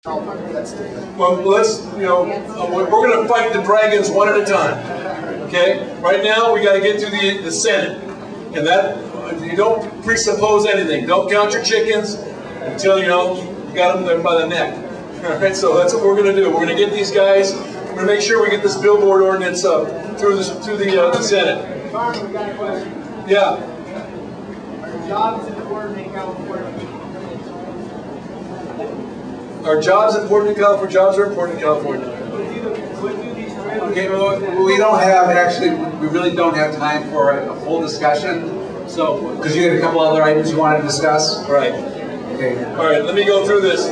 Well, let's, we're going to fight the dragons one at a time. Okay? Right now, we got to get to the Senate. And that, you don't presuppose anything. Don't count your chickens until, you got them there by the neck. All right? So that's what we're going to do. We're going to get these guys, we're going to make sure we get this billboard ordinance up through the Senate. Carmen, we got a question. Yeah. Are jobs important in California? Are jobs important in California? Jobs are important in California. Okay, well, we don't have, actually, we really don't have time for a full discussion. So, because you had a couple other items you wanted to discuss? Right. Okay. All right, let me go through this.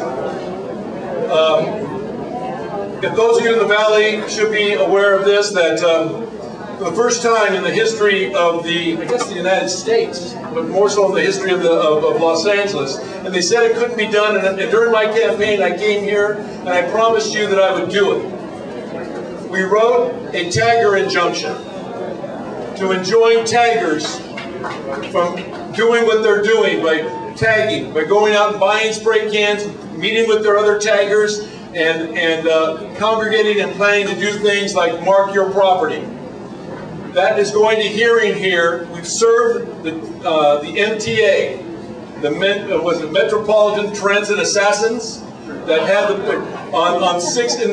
If those of you in the Valley should be aware of this, that for the first time in the history of the United States, but more so in the history of Los Angeles, and they said it couldn't be done, and during my campaign I came here and I promised you that I would do it. We wrote a tagger injunction to enjoin taggers from doing what they're doing by tagging, by going out and buying spray cans, meeting with their other taggers, and congregating and planning to do things like mark your property. That is going to hearing here. We've served the MTA, the Metropolitan Transit Assassins, that had on 6th in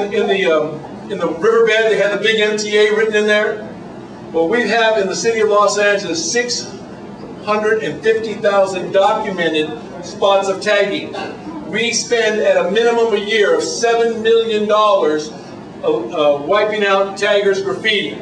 the riverbed. They had the big MTA written in there. Well, we have in the city of Los Angeles 650,000 documented spots of tagging. We spend at a minimum a year of $7 million wiping out taggers' graffiti.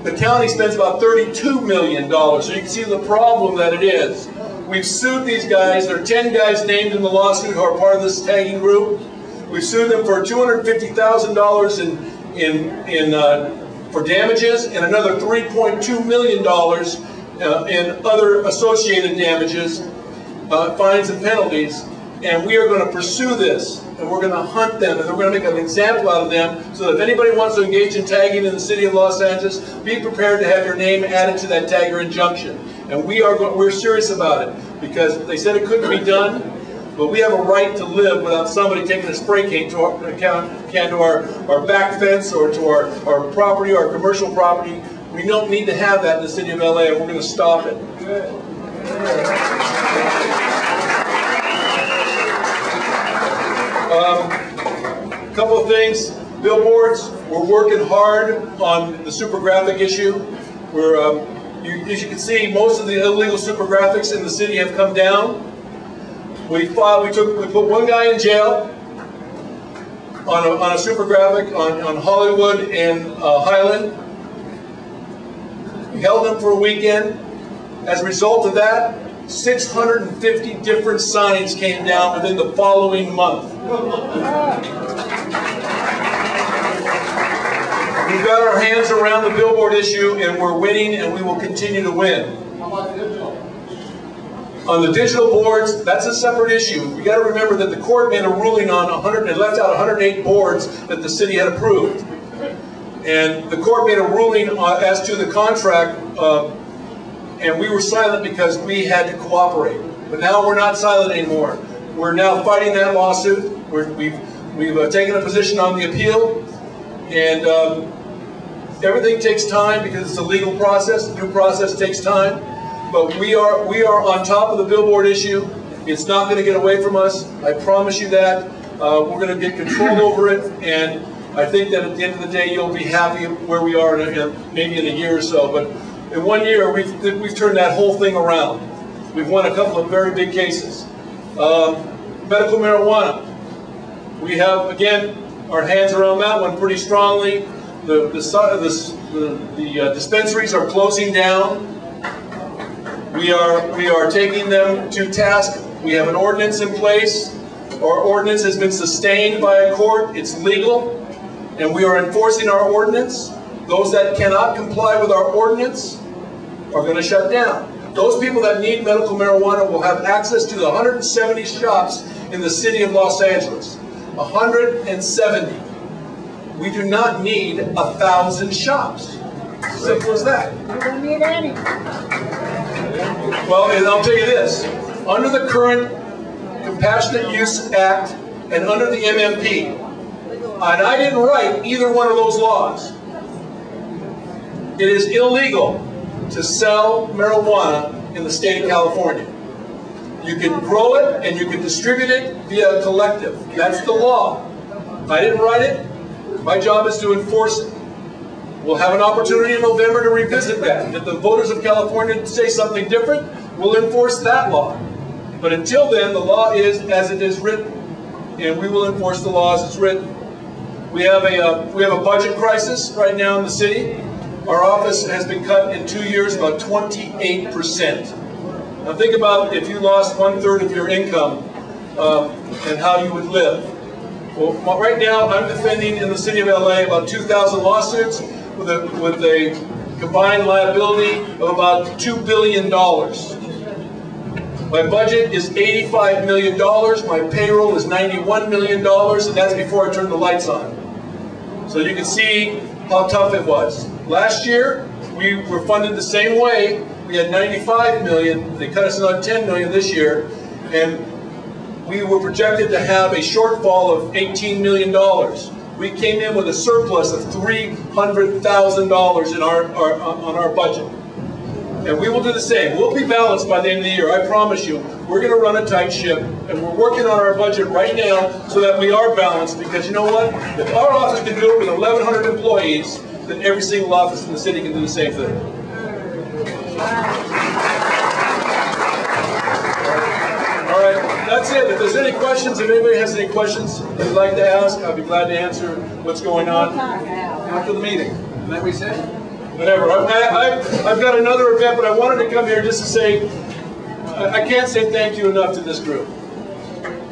The county spends about $32 million, so you can see the problem that it is. We've sued these guys. There are 10 guys named in the lawsuit who are part of this tagging group. We've sued them for $250,000 for damages and another $3.2 million in other associated damages, fines and penalties. And we are going to pursue this, and we're going to hunt them, and we're going to make an example out of them, so that if anybody wants to engage in tagging in the city of Los Angeles, be prepared to have your name added to that tagger injunction. And we're serious about it, because they said it couldn't be done, but we have a right to live without somebody taking a spray can to our back fence or to our property, our commercial property. We don't need to have that in the city of LA, and we're going to stop it. Good. A couple of things. Billboards, we're working hard on the super graphic issue. As you can see, most of the illegal super graphics in the city have come down. We put one guy in jail on a super graphic on Hollywood and Highland. We held him for a weekend. As a result of that, 650 different signs came down within the following month. We've got our hands around the billboard issue, and we're winning, and we will continue to win. How about the digital? On the digital boards, that's a separate issue. We got to remember that the court made a ruling on 100 and left out 108 boards that the city had approved. And the court made a ruling as to the contract, and we were silent because we had to cooperate. But now we're not silent anymore. We're now fighting that lawsuit. We've taken a position on the appeal, and everything takes time because it's a legal process. The due process takes time. But we are on top of the billboard issue. It's not going to get away from us. I promise you that. We're going to get control over it, and I think that at the end of the day, you'll be happy where we are maybe in a year or so. But in 1 year, we've turned that whole thing around. We've won a couple of very big cases. Medical marijuana. We have, again, our hands around that one pretty strongly. The dispensaries are closing down. We are taking them to task. We have an ordinance in place. Our ordinance has been sustained by a court. It's legal, and we are enforcing our ordinance. Those that cannot comply with our ordinance are going to shut down. Those people that need medical marijuana will have access to the 170 shops in the city of Los Angeles. 170. We do not need 1,000 shops. Simple as that. We don't need any. Well, and I'll tell you this. Under the current Compassionate Use Act and under the MMP. And I didn't write either one of those laws. It is illegal to sell marijuana in the state of California. You can grow it and you can distribute it via a collective. That's the law. I didn't write it. My job is to enforce it. We'll have an opportunity in November to revisit that. If the voters of California say something different, we'll enforce that law. But until then, the law is as it is written, and we will enforce the law as it's written. We have a budget crisis right now in the city. Our office has been cut in 2 years about 28%. Now think about if you lost 1/3 of your income and how you would live. Well, right now I'm defending in the city of LA about 2,000 lawsuits with a combined liability of about $2 billion. My budget is $85 million, my payroll is $91 million, and that's before I turn the lights on. So you can see how tough it was. Last year, we were funded the same way. We had $95 million, they cut us another $10 million this year, and we were projected to have a shortfall of $18 million. We came in with a surplus of $300,000 on our budget. And we will do the same. We'll be balanced by the end of the year, I promise you. We're going to run a tight ship, and we're working on our budget right now so that we are balanced, because you know what? If our office can do it with 1,100 employees, then every single office in the city can do the same thing. All right, that's it. If there's any questions, if anybody has any questions they'd like to ask, I'll be glad to answer what's going on after the meeting. Isn't that what we said? Whatever. I've got another event, but I wanted to come here just to say, I can't say thank you enough to this group.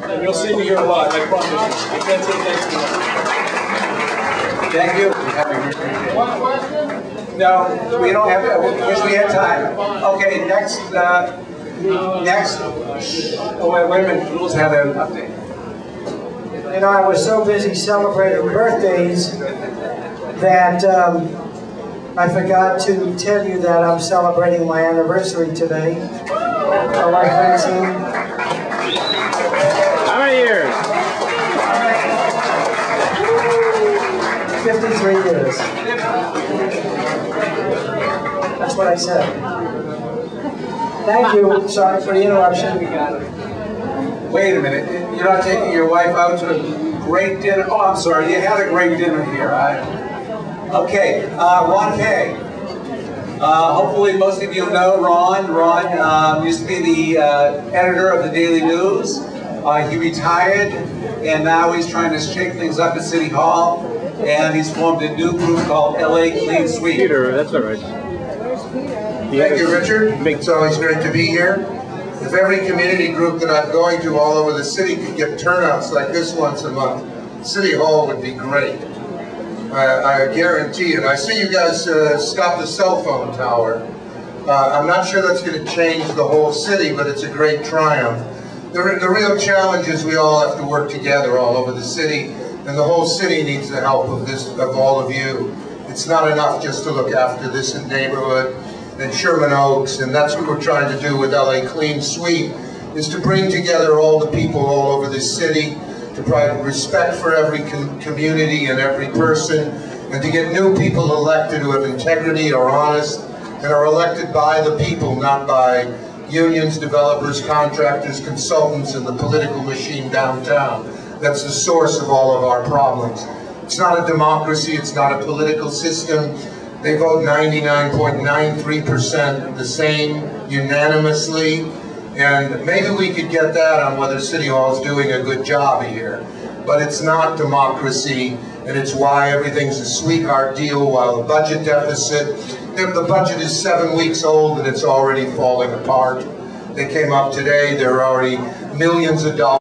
And you'll see me here a lot, I promise you. I can't say thanks enough. Thank you. One question? No, we don't have to. We wish we had time. Okay, next. Oh, wait a minute. Jules had an update. You know, I was so busy celebrating birthdays that I forgot to tell you that I'm celebrating my anniversary today. How many years? 53 years. That's what I said. Thank you. Sorry for the interruption. Wait a minute. You're not taking your wife out to a great dinner? Oh, I'm sorry. You had a great dinner here. Okay. Ron Kay. Hopefully most of you know Ron. Ron used to be the editor of the Daily News. He retired, and now he's trying to shake things up at City Hall. And he's formed a new group called LA Clean Sweep. Peter, that's all right. Thank you, Richard. It's always great to be here. If every community group that I'm going to all over the city could get turnouts like this once a month, City Hall would be great. I guarantee it. I see you guys stop the cell phone tower. I'm not sure that's going to change the whole city, but it's a great triumph. The real challenge is we all have to work together all over the city, and the whole city needs the help of all of you. It's not enough just to look after this neighborhood and Sherman Oaks, and that's what we're trying to do with LA Clean Sweep, is to bring together all the people all over this city, to provide respect for every community and every person, and to get new people elected who have integrity, are honest, and are elected by the people, not by unions, developers, contractors, consultants, and the political machine downtown. That's the source of all of our problems. It's not a democracy, it's not a political system. They vote 99.93% the same unanimously, and maybe we could get that on whether City Hall is doing a good job here. But it's not democracy, and it's why everything's a sweetheart deal, while the budget deficit, the budget is 7 weeks old and it's already falling apart. They came up today, there are already millions of dollars